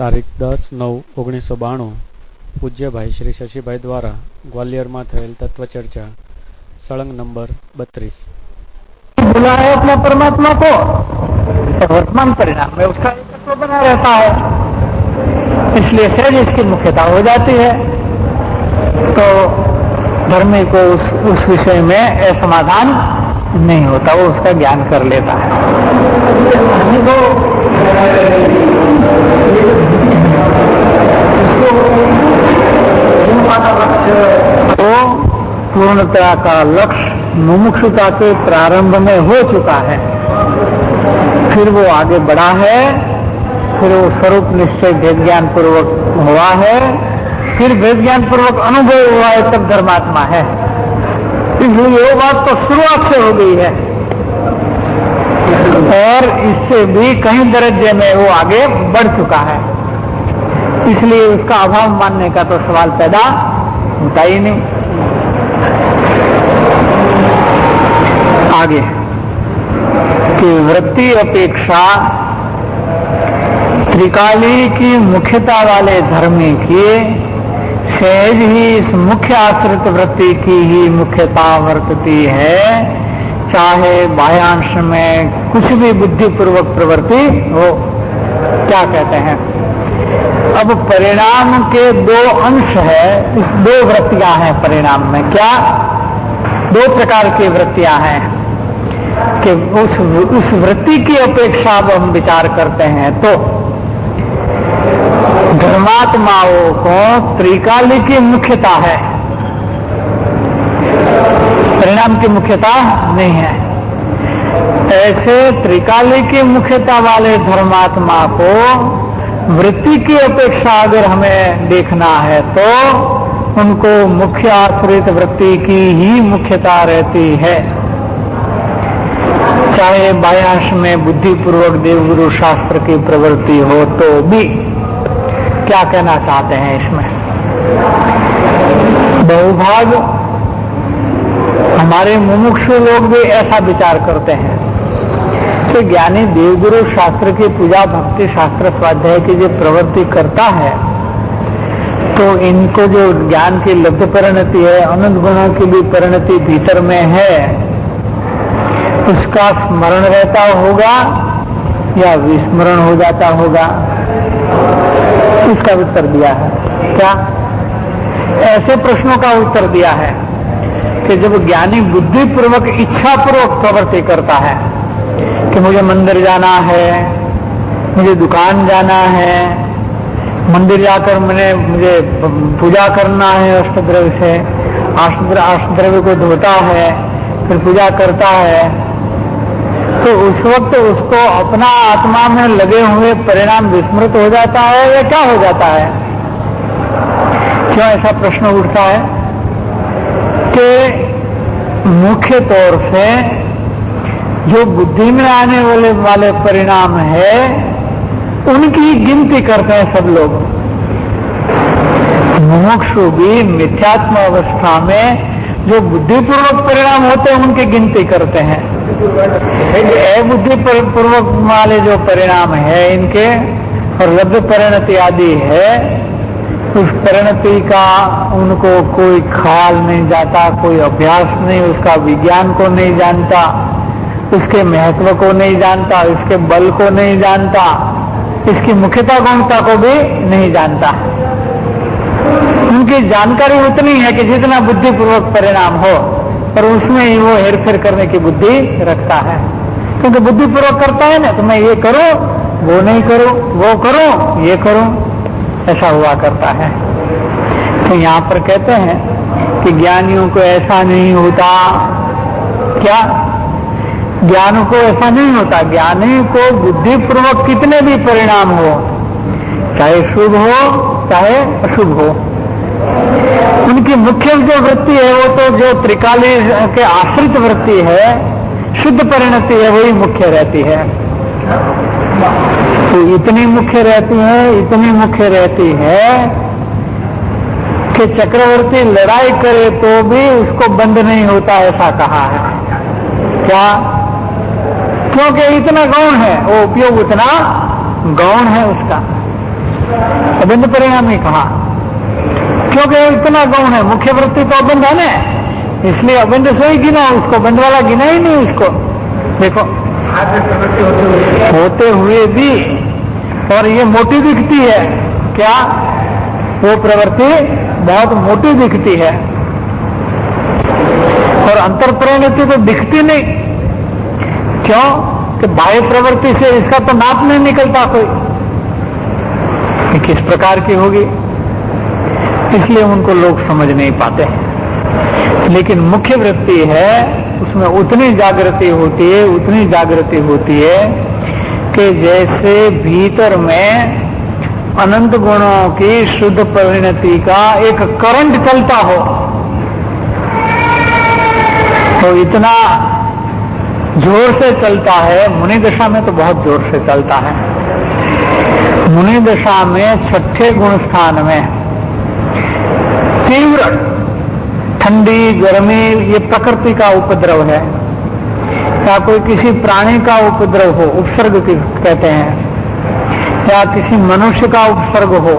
તારીખ 10/9/1992 પૂજ્યભાઈ શ્રી શશીભાઈ દ્વારા ગ્વાલિયરમાં થયેલ તત્વચર્ચા સળંગ નંબર 32। बुला है अपने परमात्मा को तो वर्तमान परिणाम में उसका एकत्व बना रहता है, इसलिए सहज इसकी मुख्यता हो जाती है। तो धर्मी को उस विषय में असमाधान नहीं होता, वो उसका ज्ञान कर लेता है। तो पूर्णता का लक्ष्य मुमुक्षुता के प्रारंभ में हो चुका है, फिर वो आगे बढ़ा है, फिर वो स्वरूप निश्चय भेद ज्ञान पूर्वक हुआ है, फिर भेद ज्ञान पूर्वक अनुभव हुआ है, तब धर्मात्मा है। इसलिए ये बात तो शुरुआत से हो गई है और इससे भी कहीं दर्जे में वो आगे बढ़ चुका है, इसलिए उसका अभाव मानने का तो सवाल पैदा होता ही नहीं। आगे कि वृत्ति अपेक्षा त्रिकाली की मुख्यता वाले धर्मी की सहज ही इस मुख्य आश्रित वृत्ति की ही मुख्यता वर्तती है, चाहे बाह्यांश में कुछ भी बुद्धिपूर्वक प्रवृत्ति हो। क्या कहते हैं? अब परिणाम के दो अंश है, इस दो वृत्तियां हैं परिणाम में। क्या? दो प्रकार की वृत्तियां हैं कि उस वृत्ति की अपेक्षा अब हम विचार करते हैं तो धर्मात्माओं को त्रिकाली की मुख्यता है, परिणाम की मुख्यता नहीं है। ऐसे त्रिकाली की मुख्यता वाले धर्मात्मा को वृत्ति की अपेक्षा अगर हमें देखना है तो उनको मुख्य आश्रित वृत्ति की ही मुख्यता रहती है, चाहे बाह्यांश में बुद्धिपूर्वक देवगुरु शास्त्र की प्रवृत्ति हो तो भी। क्या कहना चाहते हैं इसमें? बहुभाग हमारे मुमुक्षु लोग भी ऐसा विचार करते हैं कि ज्ञानी देवगुरु शास्त्र की पूजा भक्ति शास्त्र स्वाध्याय की जो प्रवृत्ति करता है तो इनको जो ज्ञान की लब्ध परिणति है, अनंत गुणों की भी परिणति भीतर में है, उसका स्मरण रहता होगा या विस्मरण हो जाता होगा? इसका उत्तर दिया है। क्या? ऐसे प्रश्नों का उत्तर दिया है कि जब ज्ञानी बुद्धिपूर्वक इच्छापूर्वक प्रवृत्ति करता है कि मुझे मंदिर जाना है, मुझे दुकान जाना है, मंदिर जाकर मुझे पूजा करना है अष्टद्रव्य से, अष्टद्रव्य को धोता है, फिर पूजा करता है, तो उस वक्त उसको अपना आत्मा में लगे हुए परिणाम विस्मृत हो जाता है या क्या हो जाता है? क्यों ऐसा प्रश्न उठता है कि मुख्य तौर से जो बुद्धि में आने वाले परिणाम है उनकी गिनती करते हैं सब लोग। मुमुक्षु भी मिथ्यात्म अवस्था में जो बुद्धिपूर्वक परिणाम होते हैं उनकी गिनती करते हैं। बुद्धि पूर्वक वाले जो परिणाम है इनके और लब्ध परिणति आदि है, उस परिणति का उनको कोई ख्याल नहीं जाता, कोई अभ्यास नहीं, उसका विज्ञान को नहीं जानता, उसके महत्व को नहीं जानता, उसके बल को नहीं जानता, इसकी मुख्यता गौणता को भी नहीं जानता। उनकी जानकारी उतनी है कि जितना बुद्धिपूर्वक परिणाम हो, पर उसमें ही वो हेरफेर करने की बुद्धि रखता है, क्योंकि बुद्धिपूर्वक करता है ना, तो मैं ये करूं, वो नहीं करूं, वो करूं, ये करूं, ऐसा हुआ करता है। तो यहां पर कहते हैं कि ज्ञानियों को ऐसा नहीं होता। क्या? ज्ञान को ऐसा नहीं होता। ज्ञानी को बुद्धिपूर्वक कितने भी परिणाम हो, चाहे शुभ हो चाहे अशुभ हो, उनकी मुख्य जो वृत्ति है वो तो जो त्रिकाली के आश्रित वृत्ति है, शुद्ध परिणति है, वही मुख्य रहती है। तो इतनी मुख्य रहती है कि चक्रवर्ती लड़ाई करे तो भी उसको बंद नहीं होता, ऐसा कहा है। क्या? क्योंकि इतना गौण है, वो उपयोग उतना गौण है उसका। अबंध परिणामी कहा, क्योंकि इतना गौण है। मुख्य वृत्ति तो अबंध है ना, इसलिए अबंध से ही गिना, उसको बंध वाला गिना ही नहीं उसको। देखो होते हुए भी, और ये मोटी दिखती है क्या, वो प्रवृत्ति बहुत मोटी दिखती है, और अंतर परिणति तो दिखती नहीं। क्यों कि बाह्य प्रवृत्ति से इसका तो नाप नहीं निकलता कोई कि किस प्रकार की होगी, इसलिए उनको लोग समझ नहीं पाते। लेकिन मुख्य वृत्ति है, उसमें उतनी जागृति होती है, उतनी जागृति होती है कि जैसे भीतर में अनंत गुणों की शुद्ध परिणति का एक करंट चलता हो, तो इतना जोर से चलता है। मुनि दशा में तो बहुत जोर से चलता है। मुनि दशा में छठे गुण स्थान में तीव्र ठंडी गर्मी, ये प्रकृति का उपद्रव है, या कोई किसी प्राणी का उपद्रव हो, उपसर्ग कहते हैं, या किसी मनुष्य का उपसर्ग हो,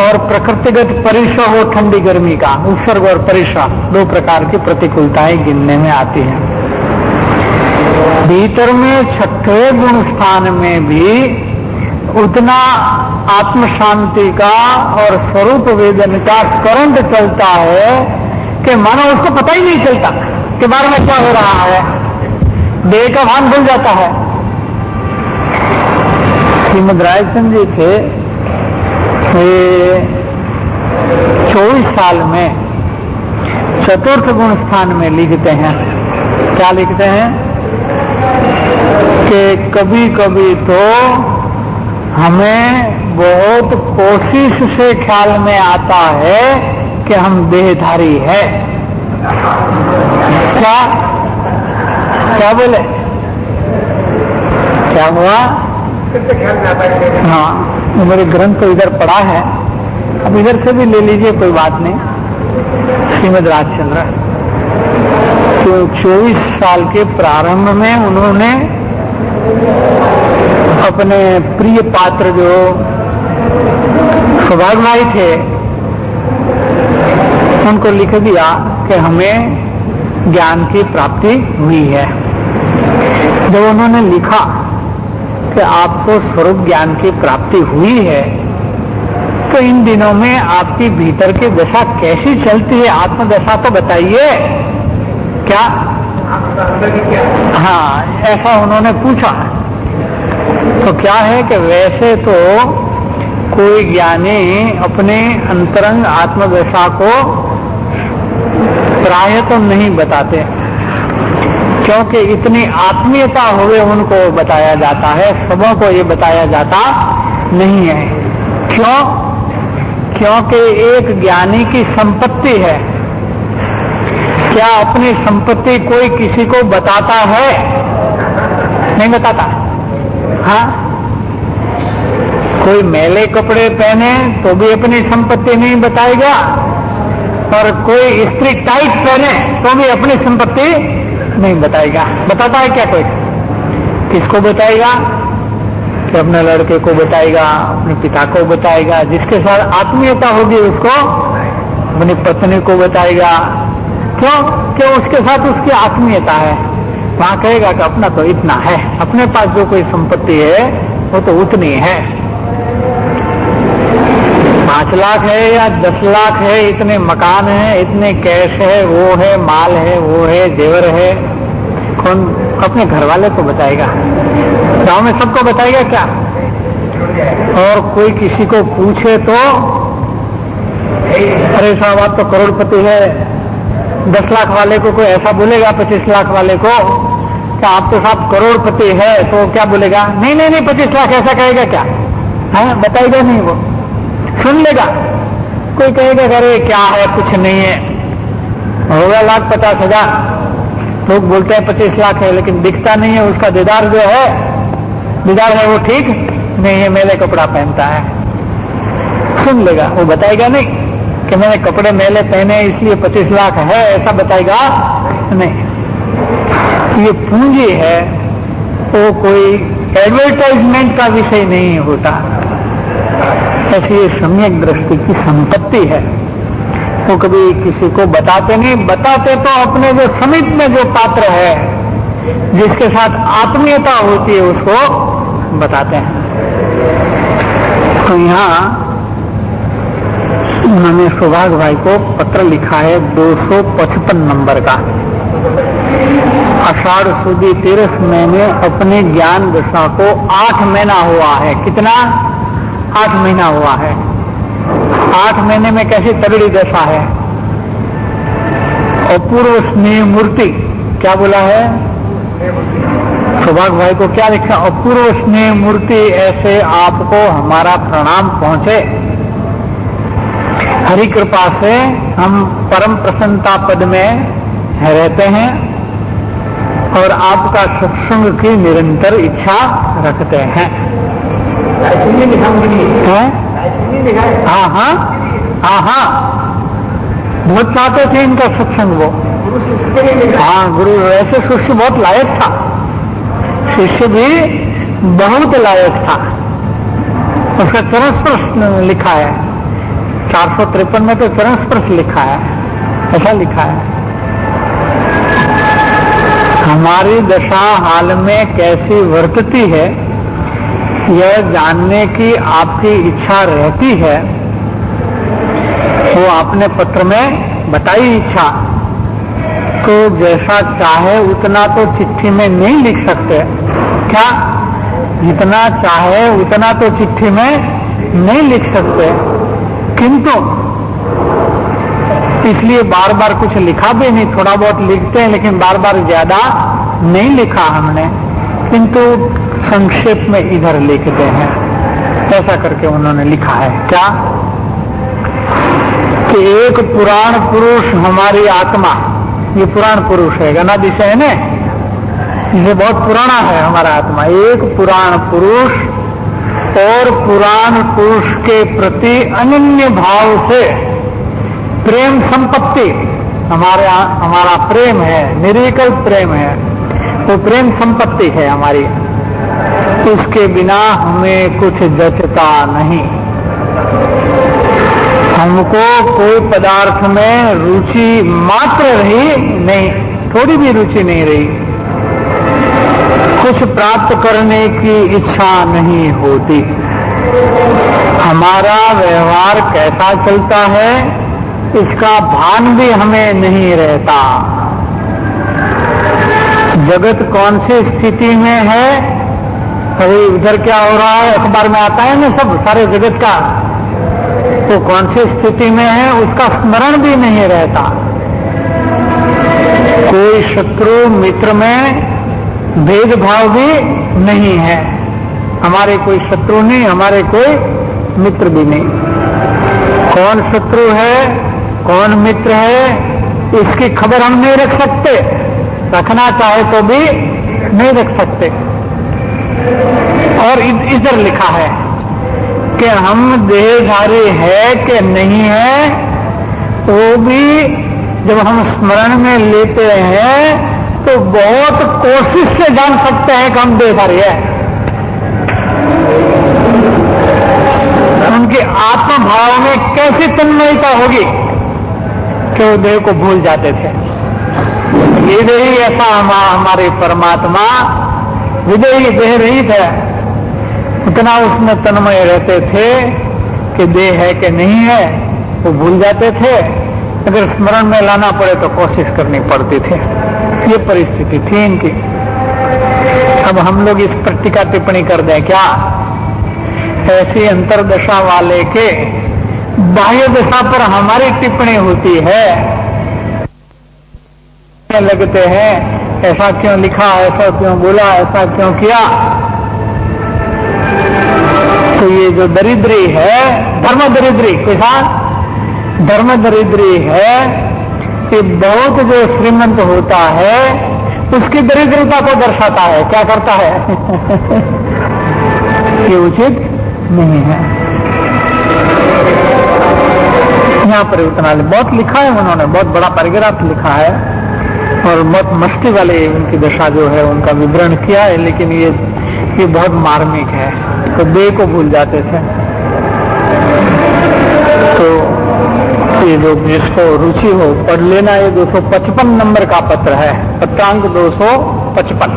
और प्रकृतिगत परिश्रम हो, ठंडी गर्मी का उपसर्ग और परिश्रम, दो प्रकार की प्रतिकूलताएं गिनने में आती हैं। भीतर में छठे गुण स्थान में भी उतना आत्म शांति का और स्वरूप वेदन का करंट चलता है कि मानो उसको पता ही नहीं चलता कि बारे में क्या हो रहा है, देह का भान भूल जाता है। श्रीमद रायचंद जी थे, वे 24 साल में चतुर्थ गुण स्थान में लिखते हैं। क्या लिखते हैं कि कभी कभी तो हमें बहुत कोशिश से ख्याल में आता है कि हम देहधारी है। क्या क्या बोले, क्या हुआ? हाँ, मेरे ग्रंथ तो इधर पड़ा है, अब इधर से भी ले लीजिए, कोई बात नहीं। श्रीमद राजचंद्र तो 24 साल के प्रारंभ में उन्होंने अपने प्रिय पात्र जो सौभाग्य भाई थे, उनको लिख दिया कि हमें ज्ञान की प्राप्ति हुई है। जब उन्होंने लिखा कि आपको स्वरूप ज्ञान की प्राप्ति हुई है, तो इन दिनों में आपकी भीतर की दशा कैसी चलती है, आत्मदशा तो बताइए। क्या? हाँ, ऐसा उन्होंने पूछा। तो क्या है कि वैसे तो कोई ज्ञानी अपने अंतरंग आत्मदशा को प्राय तो नहीं बताते, क्योंकि इतनी आत्मीयता हुए उनको बताया जाता है, सबों को ये बताया जाता नहीं है। क्यों? क्योंकि एक ज्ञानी की संपत्ति है। क्या अपनी संपत्ति कोई किसी को बताता है? नहीं बताता। हाँ, कोई मैले कपड़े पहने तो भी अपनी संपत्ति नहीं बताएगा, और कोई स्त्री टाइट पहने तो भी अपनी संपत्ति नहीं बताएगा। बताता है क्या कोई? किसको बताएगा? कि अपने लड़के को बताएगा, अपने पिता को बताएगा, जिसके साथ आत्मीयता होगी उसको अपनी पत्नी को बताएगा। क्यों? कि उसके साथ उसकी आत्मीयता है। वहां कहेगा कि अपना तो इतना है, अपने पास जो कोई संपत्ति है वो तो उतनी है। 5 लाख है या 10 लाख है, इतने मकान है, इतने कैश है, वो है, माल है, वो है, जेवर है। कौन अपने घर वाले को बताएगा? गांव में सबको बताएगा क्या? और कोई किसी को पूछे तो, अरे साहब आप तो करोड़पति है, 10 लाख वाले को कोई ऐसा बोलेगा 25 लाख वाले को कि आप तो साहब करोड़पति है, तो क्या बोलेगा? नहीं नहीं नहीं, 25 लाख ऐसा कहेगा क्या? है, बताएगा नहीं, वो सुन लेगा। कोई कहेगा अरे क्या है, कुछ नहीं है, होगा 1,50,000। लोग बोलते हैं 25 लाख है, लेकिन दिखता नहीं है। उसका दीदार जो है, दीदार है वो ठीक नहीं है, मैले कपड़ा पहनता है। सुन लेगा, वो बताएगा नहीं कि मैंने कपड़े मैले पहने इसलिए 25 लाख है, ऐसा बताएगा नहीं। ये पूंजी है, वो कोई एडवर्टाइजमेंट का विषय नहीं होता। ऐसी ये सम्यक दृष्टि की संपत्ति है। वो कभी किसी को बताते नहीं, बताते तो अपने जो समीप में जो पात्र है, जिसके साथ आत्मीयता होती है, उसको बताते हैं। तो यहाँ उन्होंने सौभाग्य भाई को पत्र लिखा है 255 नंबर का। आषाढ़ सुदी 13 महीने अपने ज्ञान दशा को 8 महीना हुआ है। कितना? 8 महीना हुआ है। 8 महीने में कैसी तगड़ी दशा है। अपूर्व स्नेह मूर्ति क्या बोला है? सौभाग्य भाई को क्या लिखा? अपूर्व स्नेह मूर्ति ऐसे आपको हमारा प्रणाम पहुंचे। हरि कृपा से हम परम प्रसन्नता पद में रहते हैं और आपका सत्संग की निरंतर इच्छा रखते हैं। हाँ हाँ हाँ हाँ, बहुत चाहते थे इनका सत्संग वो। हाँ, गुरु ऐसे शिष्य बहुत लायक था, शिष्य भी बहुत लायक था। उसका चरण स्पर्श लिखा है 453 में, तो चरण स्पर्श लिखा है, ऐसा लिखा है। हमारी दशा हाल में कैसी वर्तती है, यह जानने की आपकी इच्छा रहती है। वो आपने पत्र में बताई इच्छा, तो जैसा चाहे उतना तो चिट्ठी में नहीं लिख सकते। क्या? जितना चाहे उतना तो चिट्ठी में नहीं लिख सकते, किंतु इसलिए बार बार कुछ लिखा भी नहीं। थोड़ा बहुत लिखते हैं, लेकिन बार बार ज्यादा नहीं लिखा हमने, किंतु संक्षेप में इधर लिखते हैं। ऐसा करके उन्होंने लिखा है क्या कि एक पुराण पुरुष हमारी आत्मा, ये पुराण पुरुष है, अनादि से है ना, ये बहुत पुराना है हमारा आत्मा। एक पुराण पुरुष और पुराण पुरुष के प्रति अनन्य भाव से प्रेम संपत्ति, हमारा प्रेम है, निर्विकल्प प्रेम है, वो प्रेम संपत्ति है हमारी। उसके बिना हमें कुछ जचता नहीं। हमको कोई पदार्थ में रुचि मात्र रही नहीं, थोड़ी भी रुचि नहीं रही। कुछ प्राप्त करने की इच्छा नहीं होती। हमारा व्यवहार कैसा चलता है इसका भान भी हमें नहीं रहता। जगत कौन सी स्थिति में है, अभी उधर क्या हो रहा है, अखबार में आता है ना सब, सारे जगत का, तो कौन सी स्थिति में है उसका स्मरण भी नहीं रहता। कोई शत्रु मित्र में भेदभाव भी नहीं है। हमारे कोई शत्रु नहीं, हमारे कोई मित्र भी नहीं। कौन शत्रु है, कौन मित्र है, इसकी खबर हम नहीं रख सकते, रखना चाहे तो भी नहीं रख सकते। और इधर लिखा है कि हम देहधारी है कि नहीं है, वो भी जब हम स्मरण में लेते हैं तो बहुत कोशिश से जान सकते हैं कि हम देहधारी है। उनके आत्मभाव में कैसी तन्मयता होगी कि वो देह को भूल जाते थे। ये देही ऐसा हमारे परमात्मा विदेही देह रहित है, उतना उसमें तन्मय रहते थे कि देह है कि नहीं है वो भूल जाते थे। अगर स्मरण में लाना पड़े तो कोशिश करनी पड़ती थी। ये परिस्थिति थी इनकी। अब हम लोग इस पर टीका टिप्पणी कर दें क्या? ऐसी अंतरदशा वाले के बाह्य दशा पर हमारी टिप्पणी होती है, लगते हैं ऐसा क्यों लिखा, ऐसा क्यों बोला, ऐसा क्यों किया। तो ये जो दरिद्री है, धर्म दरिद्री, कैसा धर्म दरिद्री है, कि बहुत जो श्रीमंत होता है उसकी दरिद्रता को दर्शाता है। क्या करता है ये उचित नहीं है। यहां पर उतना बहुत लिखा है उन्होंने, बहुत बड़ा पैराग्राफ लिखा है और बहुत मस्ती वाले उनकी दशा जो है उनका विवरण किया है, लेकिन ये बहुत मार्मिक है। तो देह को भूल जाते थे। ये लोग जिसको रुचि हो पढ़ लेना। ये 255 नंबर का पत्र है, पत्रांक 255।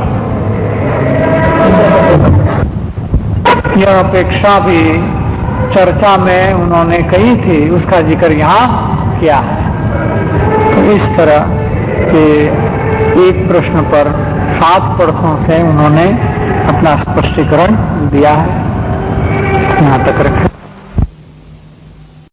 यह अपेक्षा भी चर्चा में उन्होंने कही थी, उसका जिक्र यहाँ किया है। तो इस तरह के एक प्रश्न पर 7 पक्षों से उन्होंने अपना स्पष्टीकरण दिया है। यहाँ तक रखें।